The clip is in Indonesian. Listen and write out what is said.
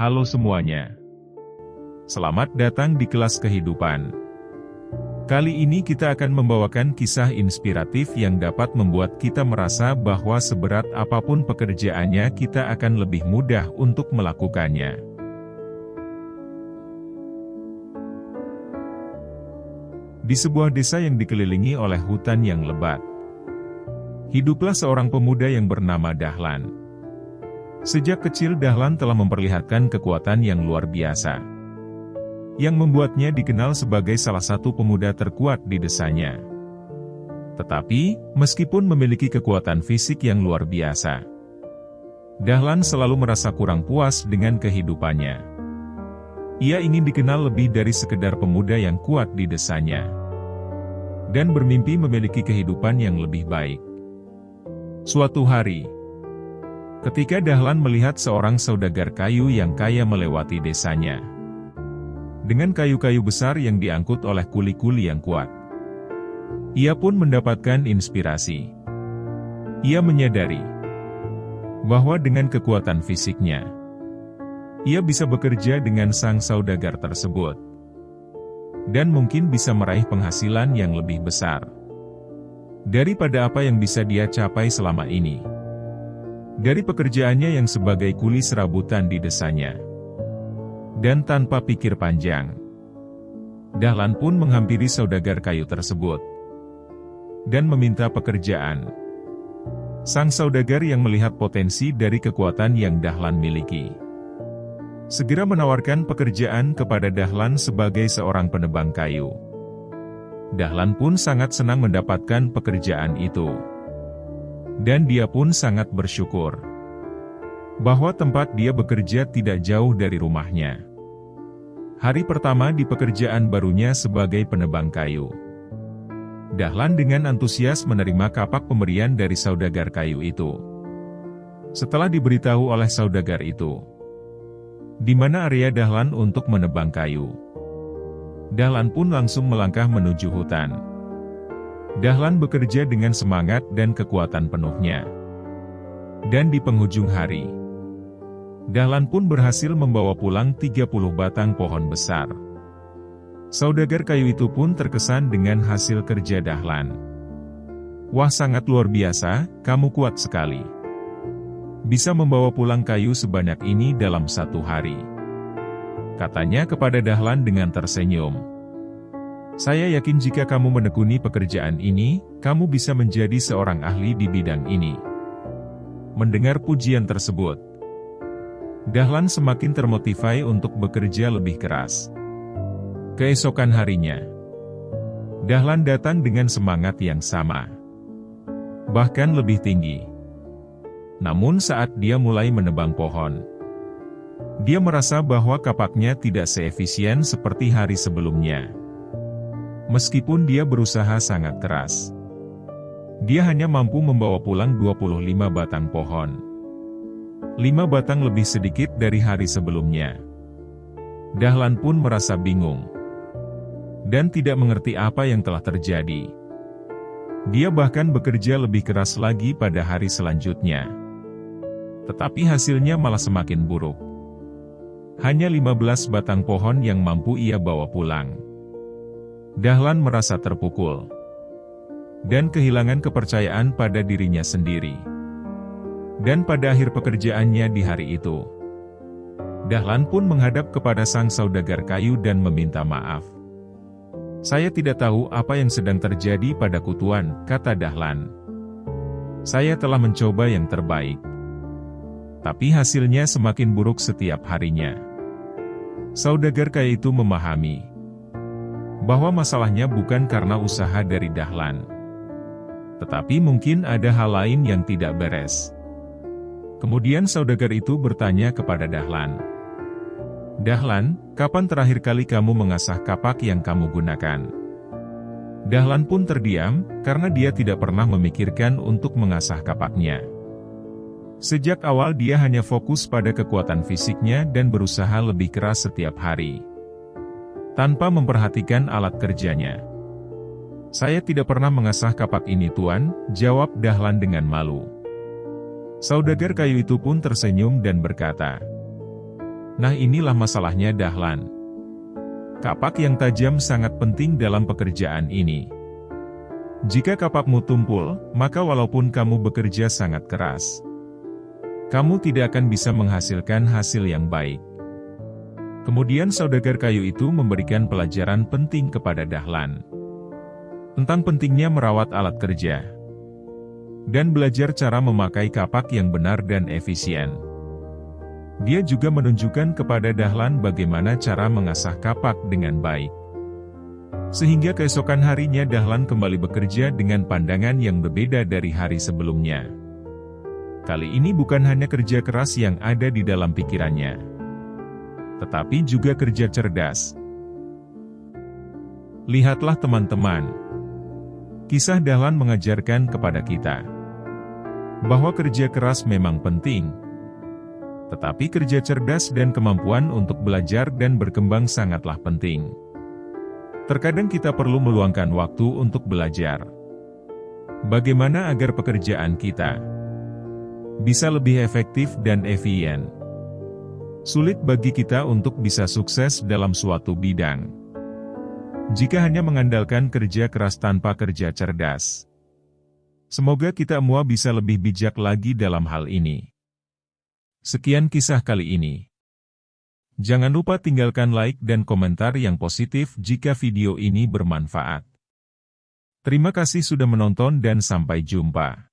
Halo semuanya. Selamat datang di kelas kehidupan. Kali ini kita akan membawakan kisah inspiratif yang dapat membuat kita merasa bahwa seberat apapun pekerjaannya kita akan lebih mudah untuk melakukannya. Di sebuah desa yang dikelilingi oleh hutan yang lebat, hiduplah seorang pemuda yang bernama Dahlan. Sejak kecil Dahlan telah memperlihatkan kekuatan yang luar biasa, yang membuatnya dikenal sebagai salah satu pemuda terkuat di desanya. Tetapi, meskipun memiliki kekuatan fisik yang luar biasa, Dahlan selalu merasa kurang puas dengan kehidupannya. Ia ingin dikenal lebih dari sekedar pemuda yang kuat di desanya, dan bermimpi memiliki kehidupan yang lebih baik. Suatu hari, ketika Dahlan melihat seorang saudagar kayu yang kaya melewati desanya, dengan kayu-kayu besar yang diangkut oleh kuli-kuli yang kuat, ia pun mendapatkan inspirasi. Ia menyadari bahwa dengan kekuatan fisiknya, ia bisa bekerja dengan sang saudagar tersebut, dan mungkin bisa meraih penghasilan yang lebih besar daripada apa yang bisa dia capai selama ini dari pekerjaannya yang sebagai kuli serabutan di desanya. Dan tanpa pikir panjang, Dahlan pun menghampiri saudagar kayu tersebut dan meminta pekerjaan. Sang saudagar yang melihat potensi dari kekuatan yang Dahlan miliki, segera menawarkan pekerjaan kepada Dahlan sebagai seorang penebang kayu. Dahlan pun sangat senang mendapatkan pekerjaan itu. Dan dia pun sangat bersyukur bahwa tempat dia bekerja tidak jauh dari rumahnya. Hari pertama di pekerjaan barunya sebagai penebang kayu, Dahlan dengan antusias menerima kapak pemberian dari saudagar kayu itu. Setelah diberitahu oleh saudagar itu di mana area Dahlan untuk menebang kayu, Dahlan pun langsung melangkah menuju hutan. Dahlan bekerja dengan semangat dan kekuatan penuhnya. Dan di penghujung hari, Dahlan pun berhasil membawa pulang 30 batang pohon besar. Saudagar kayu itu pun terkesan dengan hasil kerja Dahlan. "Wah, sangat luar biasa, kamu kuat sekali. Bisa membawa pulang kayu sebanyak ini dalam satu hari," katanya kepada Dahlan dengan tersenyum. "Saya yakin jika kamu menekuni pekerjaan ini, kamu bisa menjadi seorang ahli di bidang ini." Mendengar pujian tersebut, Dahlan semakin termotivasi untuk bekerja lebih keras. Keesokan harinya, Dahlan datang dengan semangat yang sama, bahkan lebih tinggi. Namun saat dia mulai menebang pohon, dia merasa bahwa kapaknya tidak seefisien seperti hari sebelumnya. Meskipun dia berusaha sangat keras, dia hanya mampu membawa pulang 25 batang pohon. 5 batang lebih sedikit dari hari sebelumnya. Dahlan pun merasa bingung dan tidak mengerti apa yang telah terjadi. Dia bahkan bekerja lebih keras lagi pada hari selanjutnya. Tetapi hasilnya malah semakin buruk. Hanya 15 batang pohon yang mampu ia bawa pulang. Dahlan merasa terpukul dan kehilangan kepercayaan pada dirinya sendiri. Dan pada akhir pekerjaannya di hari itu, Dahlan pun menghadap kepada sang saudagar kayu dan meminta maaf. "Saya tidak tahu apa yang sedang terjadi padaku, Tuan," kata Dahlan. "Saya telah mencoba yang terbaik, tapi hasilnya semakin buruk setiap harinya." Saudagar kayu itu memahami bahwa masalahnya bukan karena usaha dari Dahlan, tetapi mungkin ada hal lain yang tidak beres. Kemudian saudagar itu bertanya kepada Dahlan, "Dahlan, kapan terakhir kali kamu mengasah kapak yang kamu gunakan?" Dahlan pun terdiam, karena dia tidak pernah memikirkan untuk mengasah kapaknya. Sejak awal dia hanya fokus pada kekuatan fisiknya dan berusaha lebih keras setiap hari, tanpa memperhatikan alat kerjanya. "Saya tidak pernah mengasah kapak ini, Tuan," jawab Dahlan dengan malu. Saudagar kayu itu pun tersenyum dan berkata, Nah, inilah masalahnya Dahlan. Kapak yang tajam sangat penting dalam pekerjaan ini. Jika kapakmu tumpul, maka walaupun kamu bekerja sangat keras, kamu tidak akan bisa menghasilkan hasil yang baik. Kemudian saudagar kayu itu memberikan pelajaran penting kepada Dahlan tentang pentingnya merawat alat kerja dan belajar cara memakai kapak yang benar dan efisien. Dia juga menunjukkan kepada Dahlan bagaimana cara mengasah kapak dengan baik. Sehingga keesokan harinya Dahlan kembali bekerja dengan pandangan yang berbeda dari hari sebelumnya. Kali ini bukan hanya kerja keras yang ada di dalam pikirannya, tetapi juga kerja cerdas. Lihatlah teman-teman, kisah Dahlan mengajarkan kepada kita bahwa kerja keras memang penting, tetapi kerja cerdas dan kemampuan untuk belajar dan berkembang sangatlah penting. Terkadang kita perlu meluangkan waktu untuk belajar. Bagaimana agar pekerjaan kita bisa lebih efektif dan efisien? Sulit bagi kita untuk bisa sukses dalam suatu bidang jika hanya mengandalkan kerja keras tanpa kerja cerdas. Semoga kita semua bisa lebih bijak lagi dalam hal ini. Sekian kisah kali ini. Jangan lupa tinggalkan like dan komentar yang positif jika video ini bermanfaat. Terima kasih sudah menonton dan sampai jumpa.